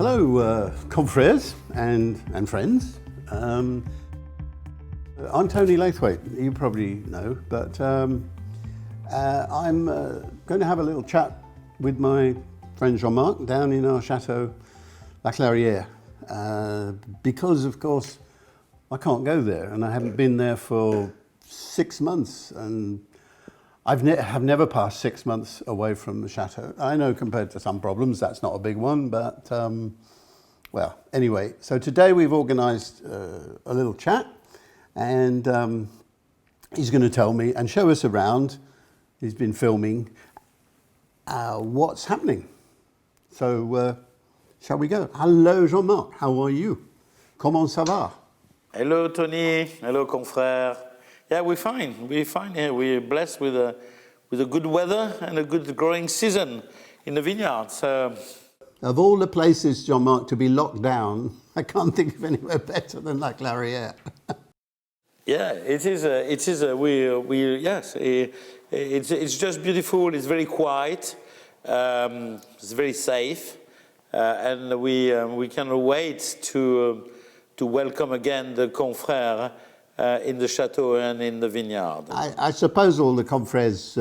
Hello, confrères and friends. I'm Tony Laithwaite, you probably know, but I'm going to have a little chat with my friend Jean-Marc down in our Château, Clarière, because of course I can't go there and I haven't been there for 6 months, and have never passed 6 months away from the Château. I know compared to some problems that's not a big one, but well, anyway, so today we've organised a little chat, and he's going to tell me and show us around. He's been filming what's happening. So shall we go? Hello Jean-Marc, how are you? Comment ça va? Hello Tony, hello confrères. Yeah, we're fine. We're fine here. We're blessed with a good weather and a good growing season in the vineyard. So, of all the places, Jean-Marc, to be locked down, I can't think of anywhere better than La Clarière. yeah, it is. It's just beautiful. It's very quiet. It's very safe, and we cannot wait to welcome again the confrères in the Château and in the vineyard. I suppose all the confrères,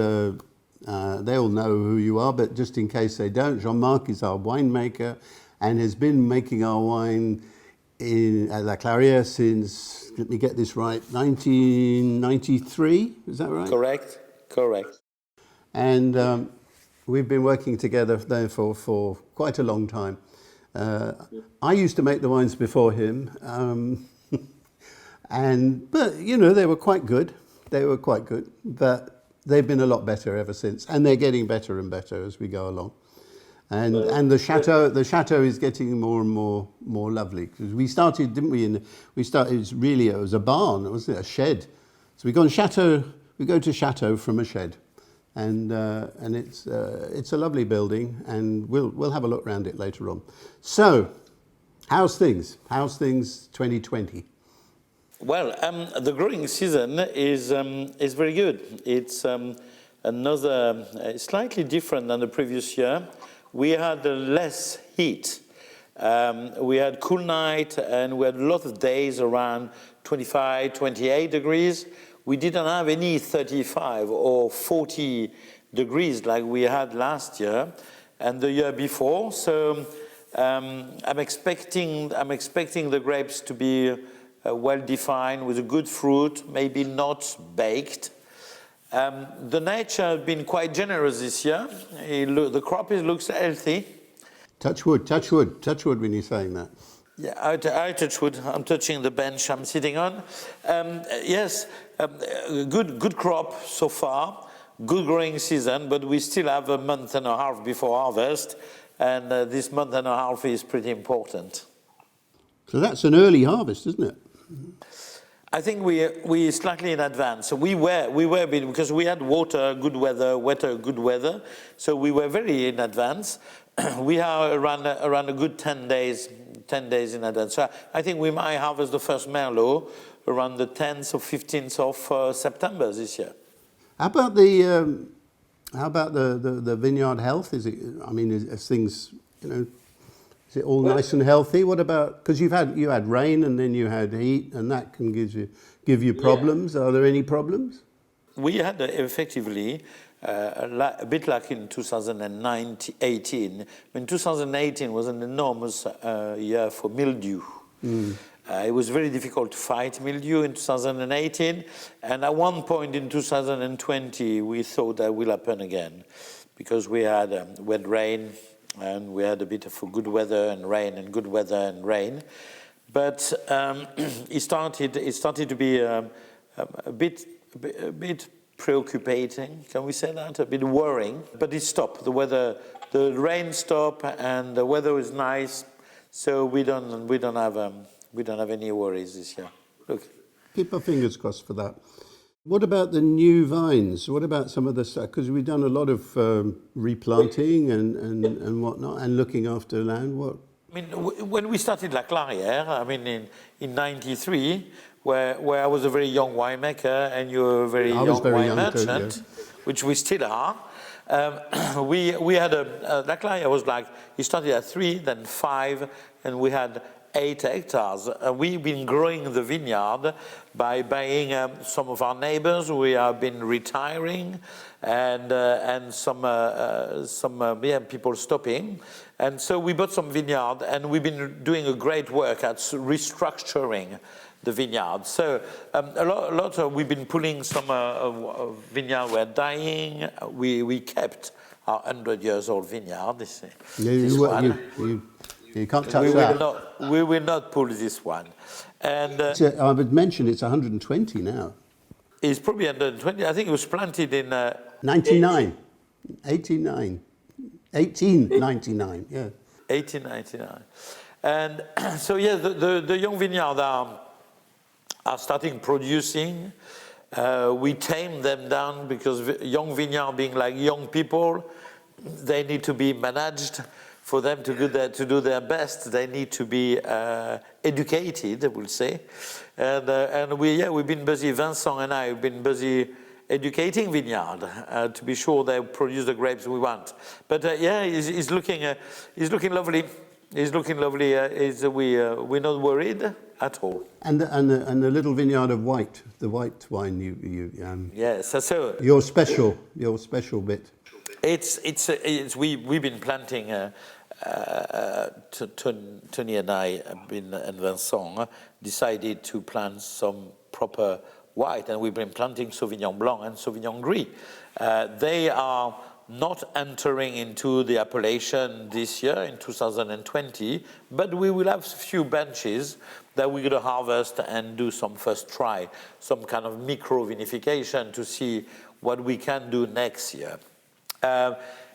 they all know who you are, but just in case they don't, Jean-Marc is our winemaker and has been making our wine at La Clarière since, let me get this right, 1993, is that right? Correct. And we've been working together there for quite a long time. I used to make the wines before him, but you know, they were quite good, but they've been a lot better ever since, and they're getting better and better as we go along. And the chateau is getting more and more lovely, because we started, didn't we? It was a barn, wasn't it? A shed. So we go to chateau from a shed, and it's a lovely building, and we'll have a look around it later on. So, how's things? How's things 2020? Well, the growing season is very good. It's slightly different than the previous year. We had less heat. We had cool night, and we had a lot of days around 25, 28 degrees. We didn't have any 35 or 40 degrees like we had last year and the year before. So I'm expecting the grapes to be well defined with a good fruit, maybe not baked. The nature has been quite generous this year. The crop looks healthy. Touch wood when you're saying that. Yeah, I touch wood. I'm touching the bench I'm sitting on. Yes, good crop so far, good growing season, but we still have a month and a half before harvest, and this month and a half is pretty important. So that's an early harvest, isn't it? I think we slightly in advance. So we were because we had good weather. So we were very in advance. We are around a good 10 days in advance. So I think we might harvest the first Merlot around the 10th or 15th of September this year. How about the vineyard health? Is things, you know, is it all nice and healthy? What about, because you had rain and then you had heat, and that can give you problems. Yeah. Are there any problems? We had effectively a bit like in 2018. When 2018 was an enormous year for mildew. It was very difficult to fight mildew in 2018, and at one point in 2020 we thought that will happen again, because we had rain. And we had a bit of good weather and rain, and good weather and rain, but it started to be a bit preoccupating. Can we say that? A bit worrying. But it stopped. The rain stopped, and the weather was nice. So we don't have any worries this year. Look. Keep our fingers crossed for that. What about the new vines? What about some of the stuff? Because we've done a lot of replanting and whatnot, and looking after land. What? I mean, when we started La Clarière, I mean, in '93, where I was a very young winemaker and you were a very young wine merchant, which we still are. We had La Clarière was like, he started at 3, then 5, and we had 8 hectares. We've been growing the vineyard by buying some of our neighbors. We have been retiring, and some people stopping. And so we bought some vineyard, and we've been doing a great work at restructuring the vineyard. So we've been pulling some vineyard were dying. We kept our 100 years old vineyard. You can't touch that. We will not pull this one. And I would mention it's 120 now. It's probably 120. I think it was planted in 1899, yeah. 1899. And so, yeah, the young vineyards are starting producing. We tame them down because young vineyard being like young people, they need to be managed. For them to do their best, they need to be educated, I will say. And we've been busy, Vincent and I have been busy educating vineyard to be sure they produce the grapes we want. But he's looking lovely. He's looking lovely. We're not worried at all. And the little vineyard of white, the white wine you yes. So your special bit. We've been planting. Tony and I and Vincent decided to plant some proper white, and we've been planting Sauvignon Blanc and Sauvignon Gris. They are not entering into the appellation this year in 2020, but we will have a few benches that we're going to harvest and do some first try, some kind of micro vinification to see what we can do next year.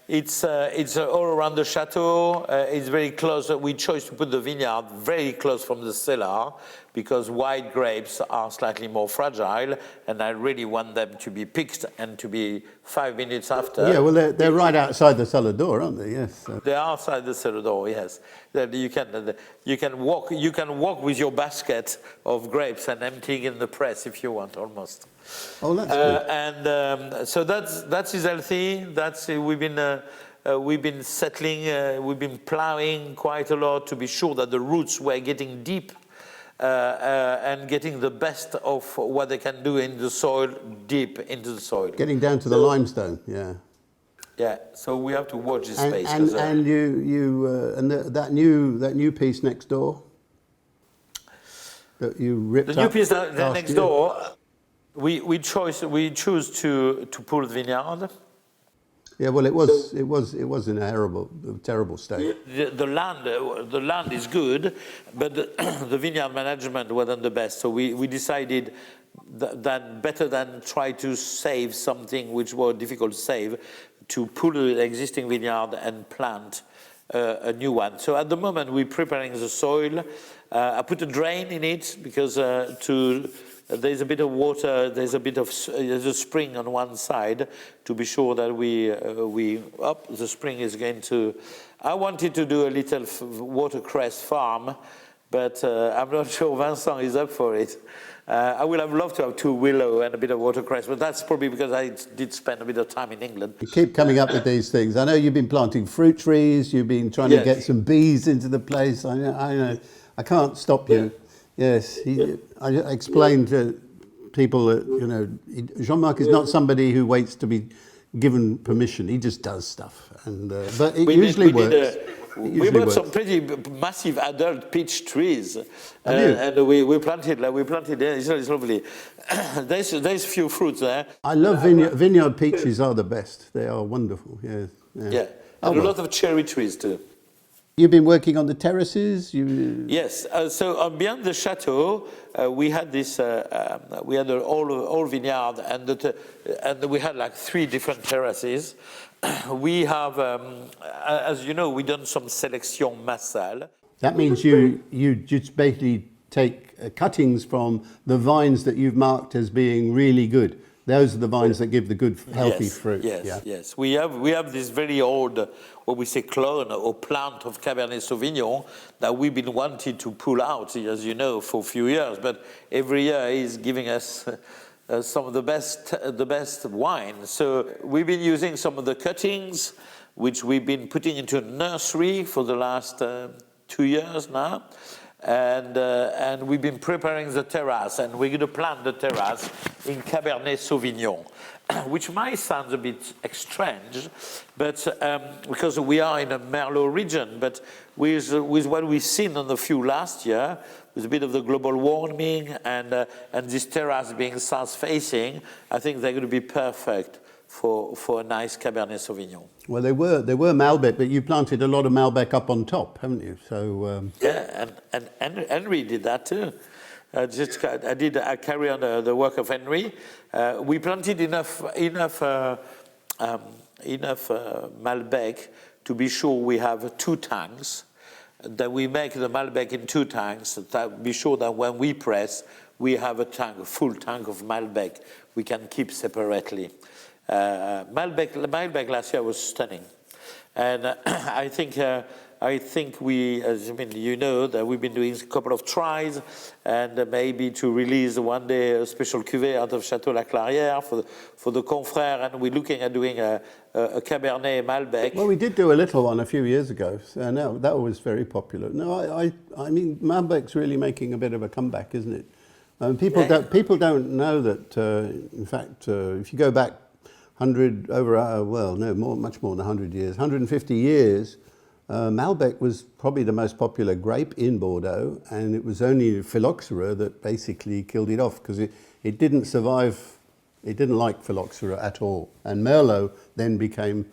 It's all around the chateau. It's very close. We chose to put the vineyard very close from the cellar because white grapes are slightly more fragile, and I really want them to be picked and to be 5 minutes after. Yeah, well, they're right outside the cellar door, aren't they? Yes. They're outside the cellar door. Yes. You can walk with your basket of grapes and emptying in the press if you want, almost. Oh, that's good. And so that is healthy. We've been settling. We've been plowing quite a lot to be sure that the roots were getting deep and getting the best of what they can do in the soil, deep into the soil. Getting down to the limestone, yeah. Yeah. So we have to watch this space. And that new piece next door that you ripped up. The new piece next door. We choose to pull the vineyard. Yeah, well, it was in a terrible state. The land is good, but the vineyard management wasn't the best. So we decided that better than try to save something which was difficult to save, to pull the existing vineyard and plant a new one. So at the moment we're preparing the soil. I put a drain in it because there's a bit of water, there's a spring on one side to be sure that the spring is going to. I wanted to do a little watercress farm, but I'm not sure Vincent is up for it. I would have loved to have 2 willow and a bit of watercress, but that's probably because I did spend a bit of time in England. You keep coming up with these things. I know you've been planting fruit trees, you've been trying to get some bees into the place. I know. I can't stop you. Yes, I explained to people that, Jean-Marc is not somebody who waits to be given permission. He just does stuff. But it usually works. We bought some pretty massive adult peach trees, and we planted there. It's lovely. There's few fruits there. I love vineyard peaches. Are the best. They are wonderful. Yeah. And a lot of cherry trees too. You've been working on the terraces. Yes. So beyond the chateau, we had this. We had an old vineyard, and we had like 3 different terraces. We have, as you know, we done some sélection massale. That means you just basically take cuttings from the vines that you've marked as being really good. Those are the vines that give the good, healthy fruit. Yes. We have this very old, what we say, clone or plant of Cabernet Sauvignon that we've been wanting to pull out, as you know, for a few years. But every year he's giving us some of the best wine. So we've been using some of the cuttings, which we've been putting into a nursery for the last 2 years now. And we've been preparing the terrace, and we're going to plant the terrace in Cabernet Sauvignon, which might sound a bit strange, but because we are in a Merlot region, but with what we've seen on the few last year, with a bit of the global warming and this terrace being south-facing, I think they're going to be perfect for a nice Cabernet Sauvignon. Well, they were Malbec, but you planted a lot of Malbec up on top, haven't you? So yeah, and Henry did that too. I carry on the work of Henry. We planted enough Malbec to be sure we have 2 tanks. That we make the Malbec in 2 tanks. That be sure that when we press, we have a full tank of Malbec we can keep separately. Malbec last year was stunning, and I think we, as you know, that we've been doing a couple of tries, and maybe to release one day a special cuvée out of Château La Clarière for the Confrères, and we're looking at doing a Cabernet Malbec. Well, we did do a little one a few years ago, so no, that was very popular. No, I mean Malbec's really making a bit of a comeback, isn't it? People don't know that. In fact, if you go back much more than 100 years, 150 years. Malbec was probably the most popular grape in Bordeaux, and it was only Phylloxera that basically killed it off because it didn't survive. It didn't like Phylloxera at all, and Merlot then became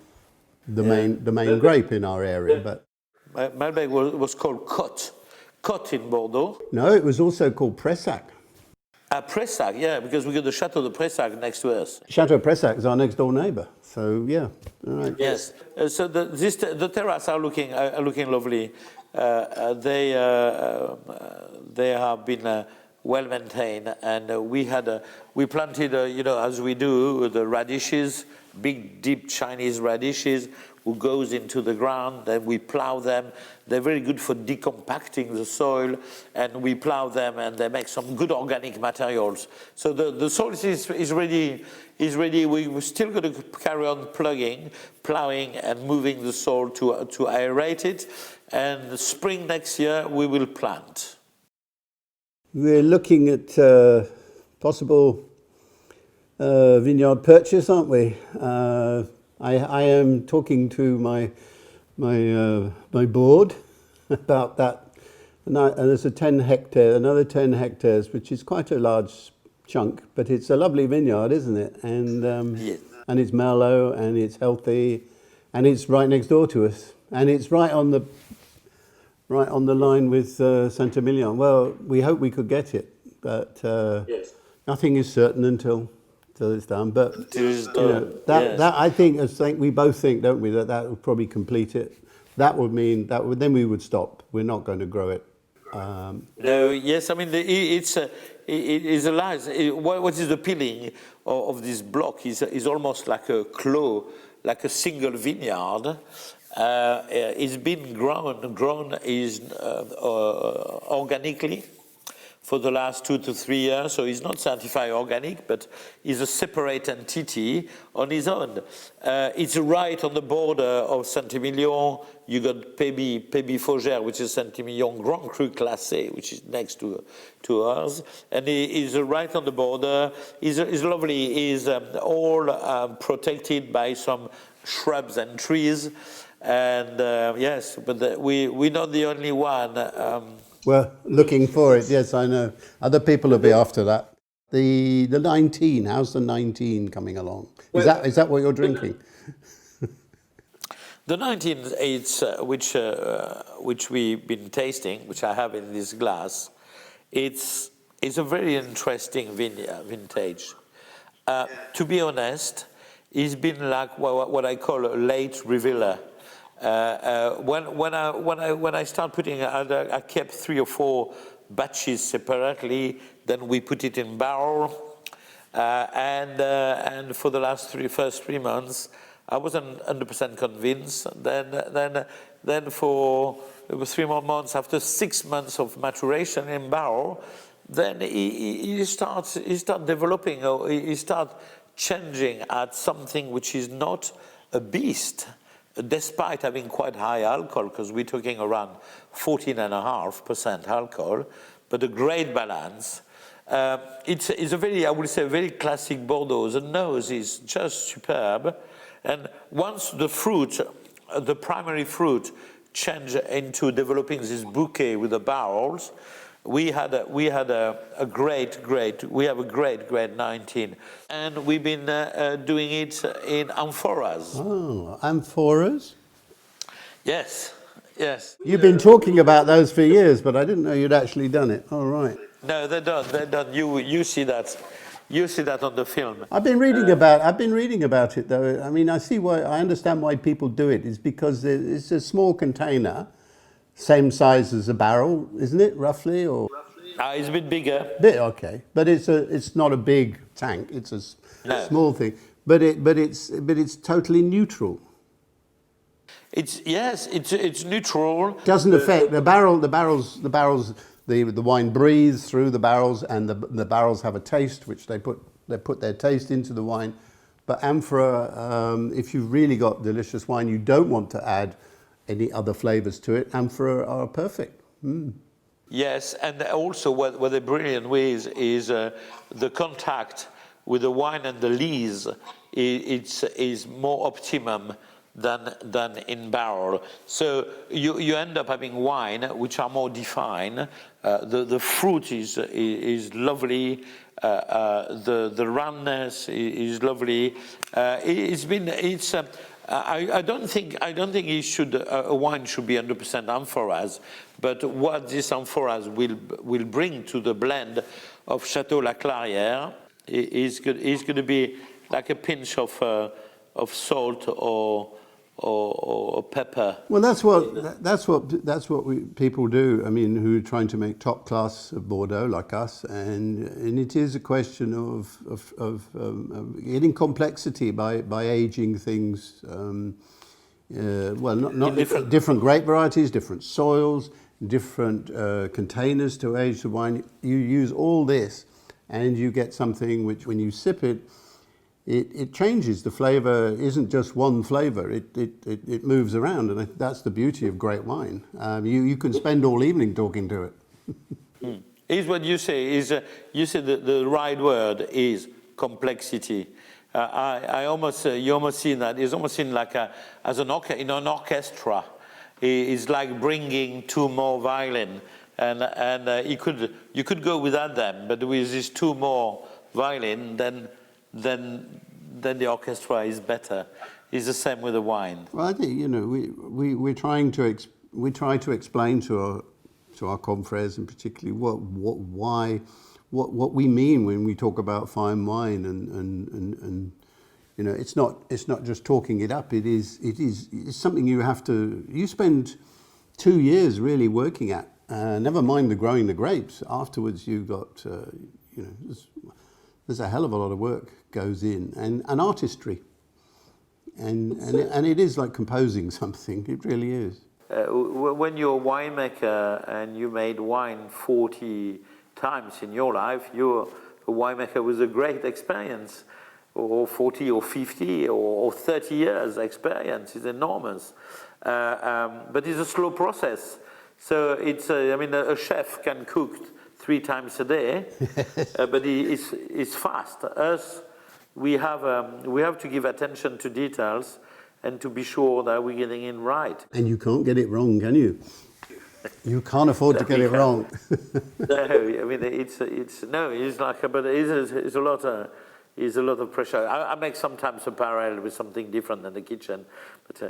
the main grape in our area. But Malbec was called Cotte in Bordeaux. No, it was also called Pressac. Pressac, yeah, because we got the Château de Pressac next to us. Chateau Pressac is our next door neighbour, so yeah, all right. Yes, so the terraces are looking lovely. They have been well maintained, and we planted, as we do, the radishes, big, deep Chinese radishes, who goes into the ground, then we plow them. They're very good for decompacting the soil, and we plow them, and they make some good organic materials. So the soil is ready. We're still going to carry on plowing, and moving the soil to aerate it. And spring next year, we will plant. We're looking at possible vineyard purchase, aren't we? I am talking to my board about that, and there's another 10 hectares, which is quite a large chunk, but it's a lovely vineyard, isn't it? And Yes. And it's Merlot, and it's healthy, and it's right next door to us, and it's right on the line with Saint-Emilion. Well, we hope we could get it, but Yes. nothing is certain until it's done. But I think we both think, don't we, that would probably complete it. That would mean then we would stop. We're not going to grow it. No, yes, I mean it is a lies. What is appealing of this block is almost like a clos, like a single vineyard. It's been grown organically for the last 2 to 3 years, so he's not certified organic, but he's a separate entity on his own. It's right on the border of Saint-Emilion. You got Péby Faugère, which is Saint-Emilion Grand Cru Classé, which is next to us, and he is right on the border. He's lovely. He's all protected by some shrubs and trees, and yes, but we're not the only one. We're looking for it, yes, I know. Other people will be after that. The 19, how's the 19 coming along? Is that what you're drinking? The 19, it's which we've been tasting, which I have in this glass. It's a very interesting vintage. To be honest, it's been like what I call a late revealer. When I start putting, I kept 3 or 4 batches separately. Then we put it in barrel, and for the first 3 months, I wasn't 100% convinced. Then for 3 more months, after 6 months of maturation in barrel, then he starts developing, or he starts changing at something which is not a beast, despite having quite high alcohol, because we're talking around 14.5% alcohol, but a great balance. It's a very, I would say, very classic Bordeaux. The nose is just superb. And once the fruit, the primary fruit, changed into developing this bouquet with the barrels, we have a great 19. And we've been doing it in amphoras. Oh, amphoras? Yes, yes. You've been talking about those for years, but I didn't know you'd actually done it. All right. No, they're done. You see that. You see that on the film. I've been reading about it though. I mean, I understand why people do it. It's because it's a small container, same size as a barrel, isn't it, roughly? Or It's a bit bigger. okay, but it's not a big tank. It's a small thing, but it's totally neutral. It's neutral. Doesn't affect the barrels. The wine breathes through the barrels, and the barrels have a taste, which they put their taste into the wine. But amphora, if you've really got delicious wine, you don't want to add any other flavors to it. Amphora are perfect. Mm. Yes, and also what they're brilliant with is the contact with the wine and the lees. Is more optimum than in barrel. So you end up having wine which are more defined. The fruit is lovely. The roundness is lovely. I don't think a wine should be 100% amphoras, but what this amphoras will bring to the blend of Château La Clarière is going to be like a pinch of salt or pepper. Well, that's what people do. I mean, who are trying to make top class of Bordeaux like us, and it is a question of getting complexity by aging things. Not different grape varieties, different soils, different containers to age the wine. You use all this, and you get something which, when you sip it, it changes. The flavour isn't just one flavour, it moves around, and that's the beauty of great wine. You can spend all evening talking to it. Is what you say, you said the right word is complexity. You almost see that, it's almost seen like in an orchestra. It's like bringing two more violin, and you could go without them, but with these two more violin, then the orchestra is better. It's the same with the wine. Well, I think we try to explain to our confrères, and particularly what we mean when we talk about fine wine, and it's not just talking it up. It's something you spend 2 years really working at. Never mind growing the grapes. Afterwards, you've got there's a hell of a lot of work goes in, and artistry, and it is like composing something. It really is. When you're a winemaker and you made wine 40 times in your life, you're a winemaker with a great experience, or 40 or 50 or 30 years experience is enormous. But it's a slow process. So a chef can cook 3 times a day, but it's fast. Us, we have to give attention to details and to be sure that we're getting it right. And you can't get it wrong, can you? You can't afford to get it wrong. No, I mean it's like, but it's a lot of pressure. I make sometimes a parallel with something different than the kitchen, but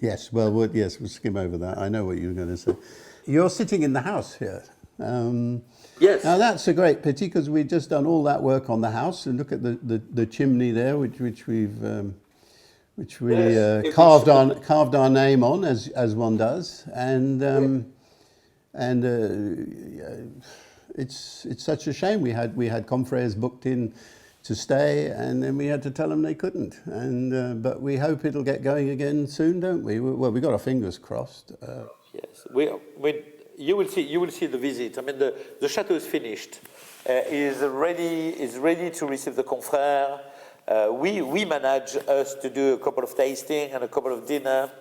yes, we'll skim over that. I know what you're going to say. You're sitting in the house here. Yes. Now that's a great pity, because we've just done all that work on the house, and look at the chimney there, which we carved our name on, as one does, and it's such a shame. We had confrères booked in to stay, and then we had to tell them they couldn't. And but we hope it'll get going again soon, don't we? Well, we got our fingers crossed. Yes, You will see the visit. I mean, the chateau is finished. Is ready to receive the Confrères. We manage us to do a couple of tasting and a couple of dinner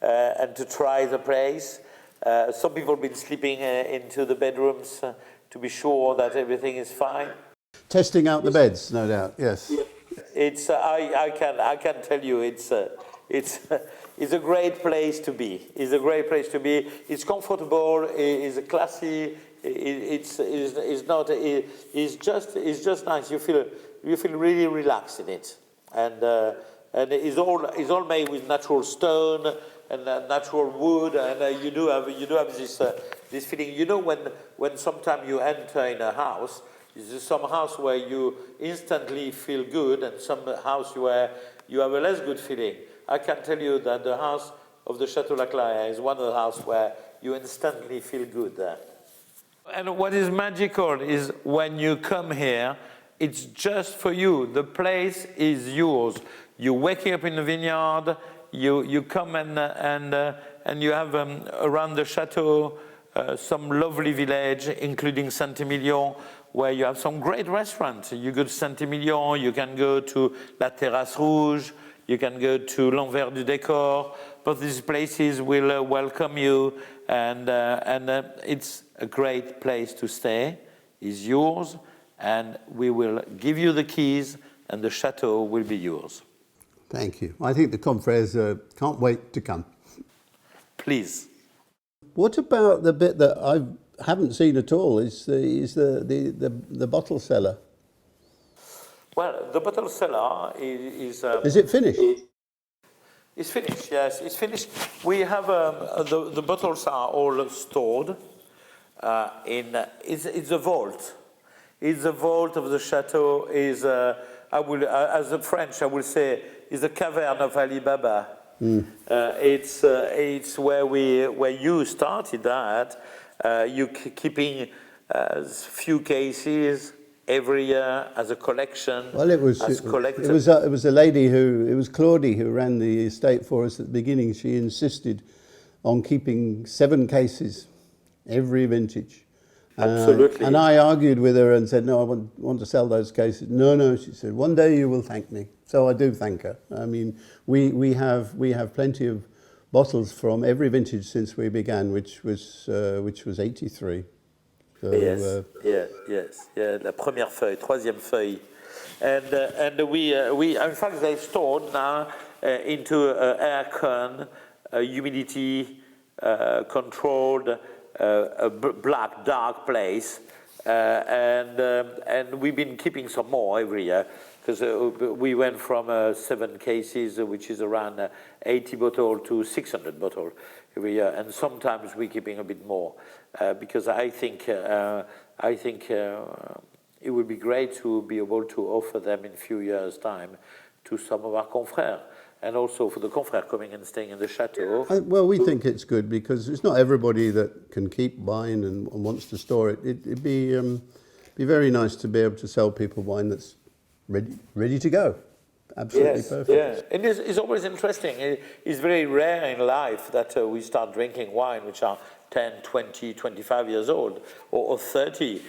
and to try the place. Some people have been sleeping into the bedrooms to be sure that everything is fine. Testing out the beds, no doubt. Yes. It's I can tell you it's a great place to be. It's a great place to be. It's comfortable. It's classy. It's just nice. You feel really relaxed in it, and it's all made with natural stone and natural wood, and you do have this feeling. You know when sometime you enter in a house, there's some house where you instantly feel good, and some house where you have a less good feeling. I can tell you that the house of the Château La Clarière is one of the houses where you instantly feel good there. And what is magical is when you come here, it's just for you. The place is yours. You're waking up in the vineyard. You come and you have around the chateau some lovely village, including Saint-Emilion, where you have some great restaurants. You go to Saint-Emilion, you can go to La Terrace Rouge, you can go to l'Envers du Décor. But these places will welcome you, and it's a great place to stay. It's yours, and we will give you the keys, and the chateau will be yours. Thank you. I think the Confrères can't wait to come. Please. What about the bit that I haven't seen at all? Is the bottle cellar? Well, the bottle cellar is. Is it finished? It's finished. Yes, it's finished. We have the bottles are all stored in. It's a vault. It's a vault of the chateau. Is as a French, I will say, is a cavern of Alibaba. It's where you started that. You keeping few cases every year as a collection. Well, it was a lady it was Claudie who ran the estate for us at the beginning. She insisted on keeping 7 cases every vintage. Absolutely. And I argued with her and said, no, I want to sell those cases. No, she said, one day you will thank me. So I do thank her. I mean, we have plenty of bottles from every vintage since we began, which was 83. So, yes, la première feuille, troisième feuille, and we in fact they stored now into air con, humidity controlled, a black dark place, and we've been keeping some more every year. Because we went from 7 cases, which is around 80 bottles, to 600 bottles every year, and sometimes we're keeping a bit more, because I think it would be great to be able to offer them in a few years' time to some of our confrères, and also for the confrères coming and staying in the chateau. Well, we think it's good because it's not everybody that can keep wine and wants to store it. It'd be very nice to be able to sell people wine that's ready to go. Absolutely perfect. Yeah, and it's always interesting. It's very rare in life that we start drinking wine which are 10, 20, 25 years old, or 30.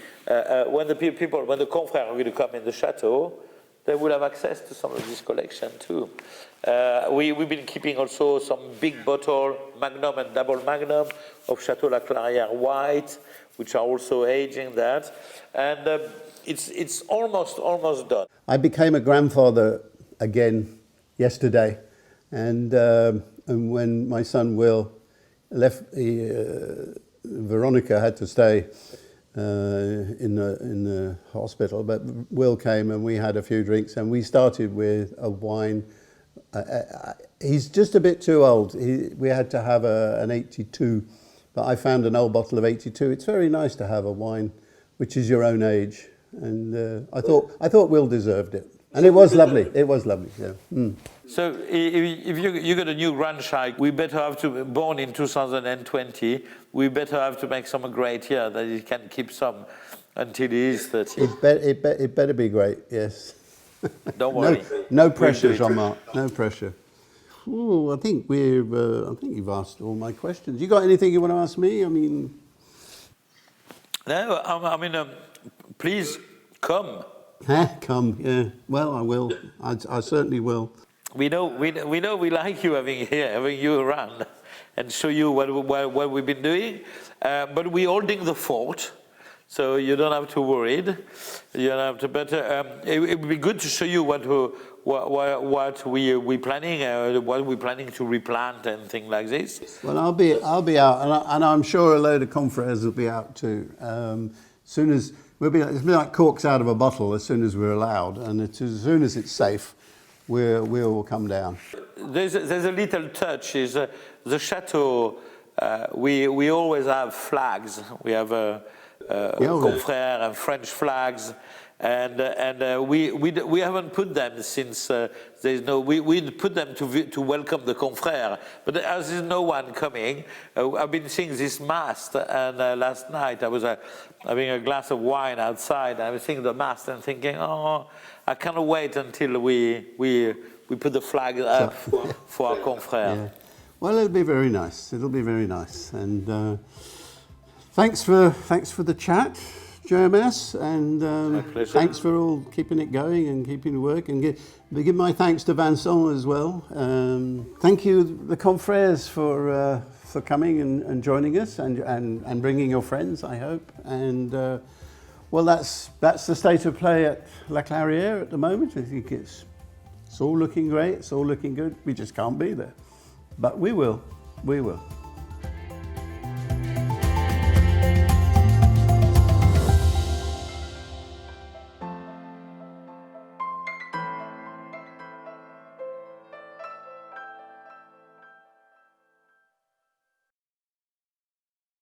When the confrères are going to come in the chateau, they will have access to some of this collection too. We've been keeping also some big bottle, Magnum and Double Magnum, of Château La Clarière White, which are also aging that. And it's almost done. I became a grandfather again yesterday, and when my son Will left, Veronica had to stay in the hospital, but Will came and we had a few drinks, and we started with a wine. He's just a bit too old. We had to have an 82, but I found an old bottle of 82. It's very nice to have a wine which is your own age. And I thought Will deserved it, and it was lovely. It was lovely, yeah. So if you got a new grandchild, we better have to born in 2020. We better have to make some great year that he can keep some until he is 30. It better be great, yes. Don't worry. No pressure, Jean-Marc. No pressure. Ooh, I think you've asked all my questions. You got anything you want to ask me? I mean. No, I mean, please come. Come, yeah. Well, I will. I certainly will. We know we like you having you around, and show you what we've been doing. But we're holding the fort, so you don't have to worry. You don't have to. But it would be good to show you what we're planning, what we're planning to replant and things like this. Well, I'll be out, and I'm sure a load of confrères will be out too. Soon as it'll be like corks out of a bottle. As soon as we're allowed, and as soon as it's safe, we'll come down. There's a little touch. Is the Château? We always have flags. We have Confrères and French flags. And we haven't put them since there's no. We put them to welcome the confrères, but as there's no one coming, I've been seeing this mast. And last night I was having a glass of wine outside. And I was seeing the mast and thinking, oh, I can't wait until we put the flag up for our confrères. Yeah. Well, it'll be very nice. It'll be very nice. And thanks for the chat, Jermes, and thanks for all keeping it going and keeping it working. Give my thanks to Vincent as well. Thank you, the confrères, for coming and joining us and bringing your friends, I hope. And well, that's the state of play at La Clarière at the moment. I think it's all looking great. It's all looking good. We just can't be there, but we will. We will.